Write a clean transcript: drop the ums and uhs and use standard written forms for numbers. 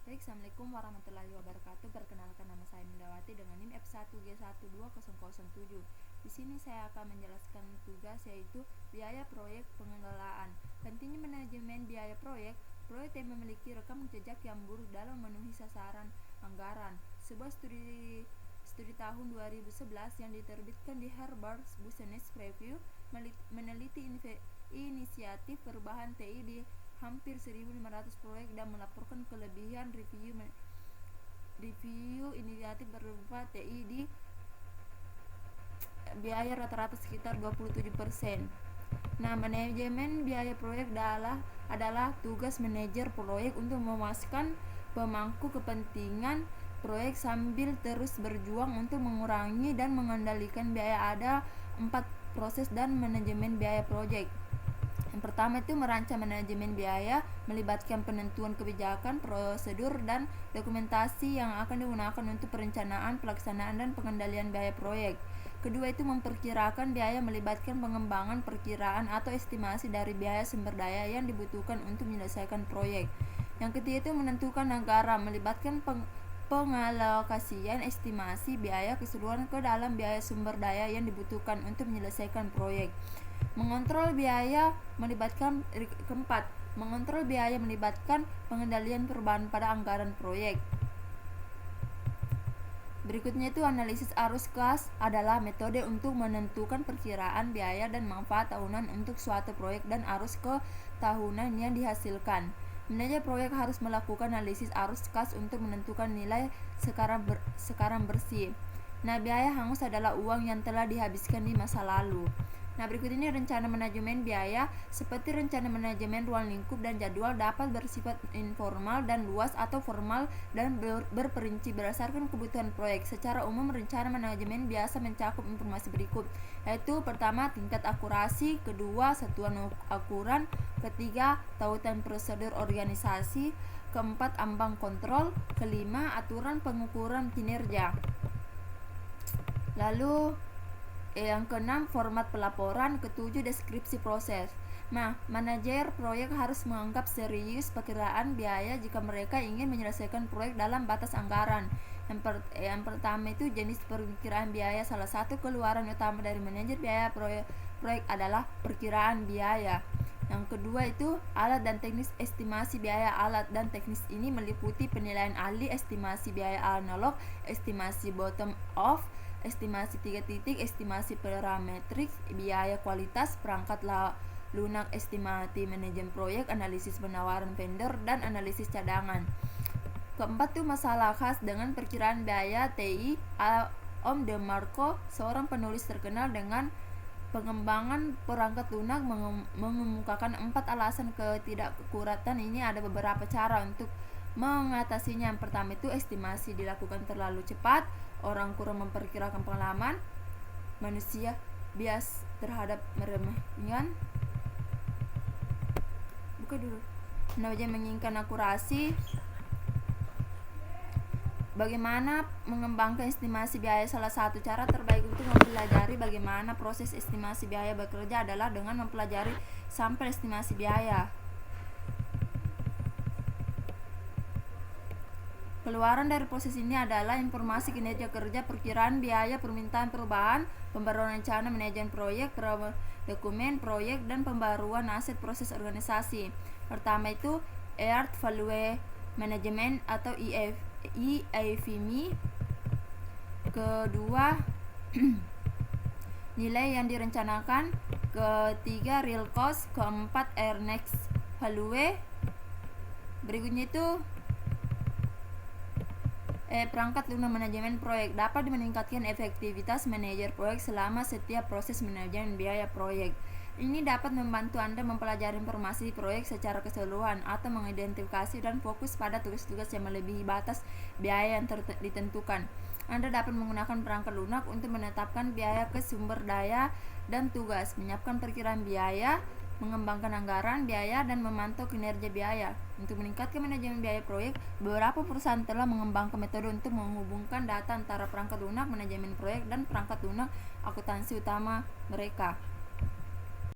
Baik, Assalamualaikum warahmatullahi wabarakatuh. Perkenalkan, nama saya Mindawati dengan NIM F1G12007. Di sini saya akan menjelaskan tugas, yaitu biaya proyek pengelolaan. Pentingnya manajemen biaya proyek. Proyek yang memiliki rekam jejak yang buruk dalam memenuhi sasaran anggaran. Sebuah studi tahun 2011 yang diterbitkan di Harvard Business Review meneliti inisiatif perubahan TI di hampir 1.500 proyek dan melaporkan kelebihan review inisiatif berupa TI di biaya rata-rata sekitar 27%. Nah, manajemen biaya proyek adalah tugas manajer proyek untuk memastikan pemangku kepentingan proyek sambil terus berjuang untuk mengurangi dan mengendalikan biaya. Ada 4 proses dan manajemen biaya proyek. Yang pertama itu merancang manajemen biaya, melibatkan penentuan kebijakan, prosedur, dan dokumentasi yang akan digunakan untuk perencanaan, pelaksanaan, dan pengendalian biaya proyek. Kedua itu memperkirakan biaya, melibatkan pengembangan perkiraan atau estimasi dari biaya sumber daya yang dibutuhkan untuk menyelesaikan proyek. Yang ketiga itu menentukan anggaran, melibatkan pengalokasian estimasi biaya keseluruhan ke dalam biaya sumber daya yang dibutuhkan untuk menyelesaikan proyek. Mengontrol biaya melibatkan pengendalian perubahan pada anggaran proyek. Berikutnya itu analisis arus kas adalah metode untuk menentukan perkiraan biaya dan manfaat tahunan untuk suatu proyek dan arus ke tahunan yang dihasilkan. Manajer proyek harus melakukan analisis arus kas untuk menentukan nilai sekarang bersih. Nah, biaya hangus adalah uang yang telah dihabiskan di masa lalu. Nah, berikut ini rencana manajemen biaya. Seperti rencana manajemen ruang lingkup dan jadwal, dapat bersifat informal dan luas atau formal dan berperinci berdasarkan kebutuhan proyek. Secara umum, rencana manajemen biasa mencakup informasi berikut, yaitu pertama, tingkat akurasi, kedua, satuan ukuran, ketiga, tautan prosedur organisasi, keempat, ambang kontrol, kelima, aturan pengukuran kinerja. Lalu yang keenam, format pelaporan, ketujuh, deskripsi proses. Nah, manajer proyek harus menganggap serius perkiraan biaya jika mereka ingin menyelesaikan proyek dalam batas anggaran. Yang pertama itu jenis perkiraan biaya. Salah satu keluaran utama dari manajer biaya proyek adalah perkiraan biaya. Yang kedua itu alat dan teknis estimasi biaya. Alat dan teknis ini meliputi penilaian ahli, estimasi biaya analog, estimasi bottom up, estimasi 3 titik, estimasi parametrik, biaya kualitas, perangkat lunak, estimasi manajemen proyek, analisis penawaran vendor, dan analisis cadangan. Keempat tuh masalah khas dengan perkiraan biaya TI. Om DeMarco, seorang penulis terkenal dengan pengembangan perangkat lunak, mengemukakan 4 alasan ketidakakuratan ini. Ada beberapa cara untuk mengatasinya. Yang pertama itu estimasi dilakukan terlalu cepat, orang kurang memperkirakan pengalaman, manusia bias terhadap meremehkan. Menginginkan akurasi. Bagaimana mengembangkan estimasi biaya? Salah satu cara terbaik untuk mempelajari bagaimana proses estimasi biaya bekerja adalah dengan mempelajari sampel estimasi biaya. Keluaran dari proses ini adalah informasi kinerja kerja, perkiraan biaya, permintaan perubahan, pembaruan rencana manajemen proyek, dokumen proyek, dan pembaruan aset proses organisasi. Pertama itu Earth Value Management atau EAVM. Kedua, nilai yang direncanakan. Ketiga, real cost. Keempat, earnings value. Berikutnya itu perangkat lunak manajemen proyek dapat meningkatkan efektivitas manajer proyek selama setiap proses manajemen biaya proyek. Ini dapat membantu Anda mempelajari informasi proyek secara keseluruhan atau mengidentifikasi dan fokus pada tugas-tugas yang melebihi batas biaya yang ditentukan. Anda dapat menggunakan perangkat lunak untuk menetapkan biaya ke sumber daya dan tugas, menyiapkan perkiraan biaya, mengembangkan anggaran biaya, dan memantau kinerja biaya. Untuk meningkatkan manajemen biaya proyek, beberapa perusahaan telah mengembangkan metode untuk menghubungkan data antara perangkat lunak manajemen proyek dan perangkat lunak akuntansi utama mereka.